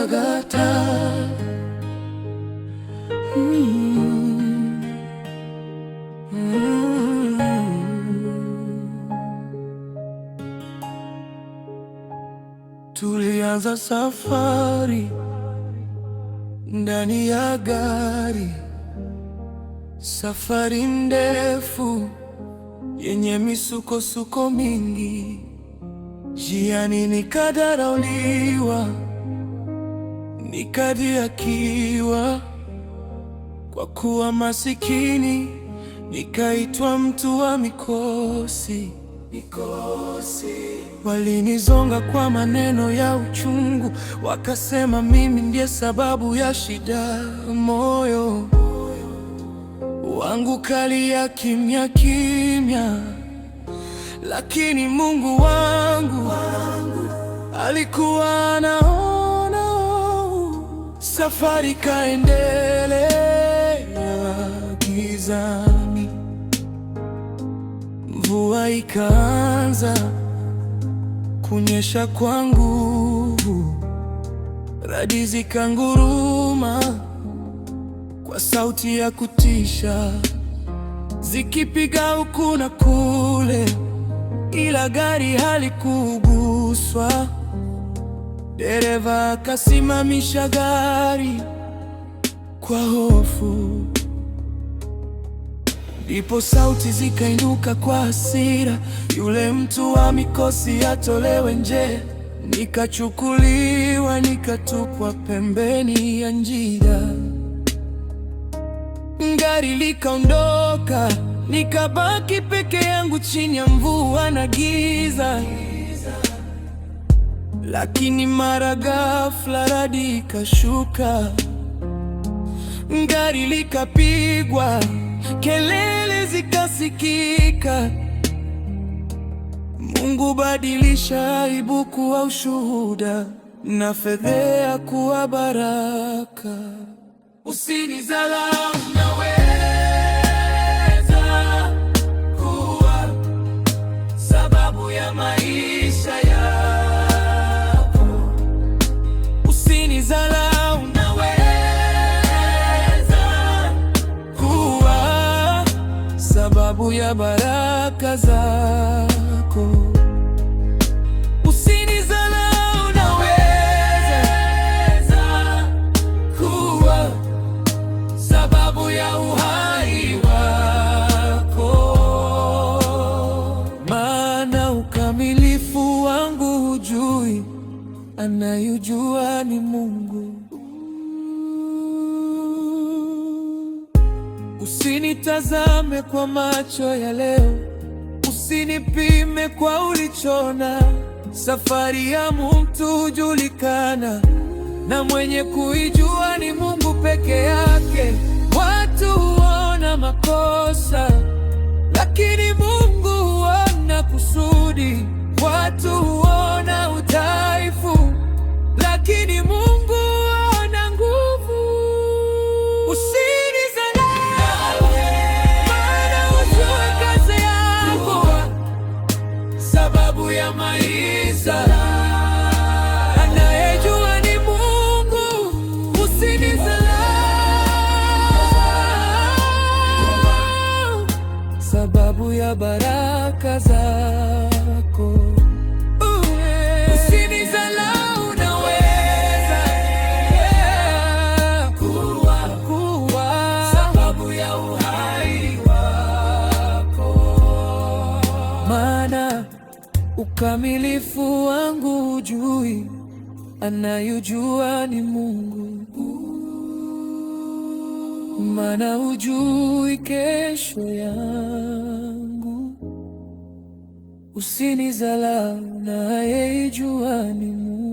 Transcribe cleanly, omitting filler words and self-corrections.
Agata. Tulianza safari ndani ya gari, safari ndefu yenye misukosuko mingi. Njiani nikadharauliwa, nikadhihakiwa kwa kuwa masikini, nikaitwa mtu wa mikosi. Walinizonga kwa maneno ya uchungu, wakasema mimi ndiye sababu ya shida. Moyo wangu kalia kimya kimya, lakini Mungu wangu alikuwa anaona. Safari kaendelea gizani, mvua ikaanza kunyesha kwa nguvu, radi zikanguruma kwa sauti ya kutisha, zikipiga huku na kule, ila gari halikuguswa. Dereva akasimamisha gari kwa hofu, ndipo sauti zikainuka kwa hasira, yule mtu wa mikosi atolewe nje. Nikachukuliwa, nikatupwa pembeni ya njia. Gari likaondoka, nikabaki peke yangu chini ya mvua na giza. Lakini mara ghafla radi ikashuka, gari likapigwa, kelele zikasikika. Mungu badilisha aibu kuwa ushuhuda, na fedheha kuwa baraka. Usinidharau, naweza kuwa sababu ya maisha yako. Usinidharau, naweza kuwa sababu ya baraka zako. Usinidharau, naweza kuwa sababu ya uhai wako. Maana ukamilifu wangu hujui, anayejua ni Mungu. Usinitazame kwa macho ya leo, usinipime kwa ulichona. Safari ya mtu hujulikana, na mwenye kuijua ni Mungu peke yake. Watu huona makosa, lakini Mungu huona kusudi. Watu huona udhaifu, lakini Mungu huona nguvu. Usinidharau, maana hujui kazi yako, sababu ya maisha. Anayejua ni Mungu. Usinidharau, sababu ya baraka zako. Usinidharau, naweza kuwa sababu ya uhai wako. Maana ukamilifu wangu hujui, anayejua ni Mungu. Maana hujui kesho yangu. Usinidharau, anayejua ni Mungu.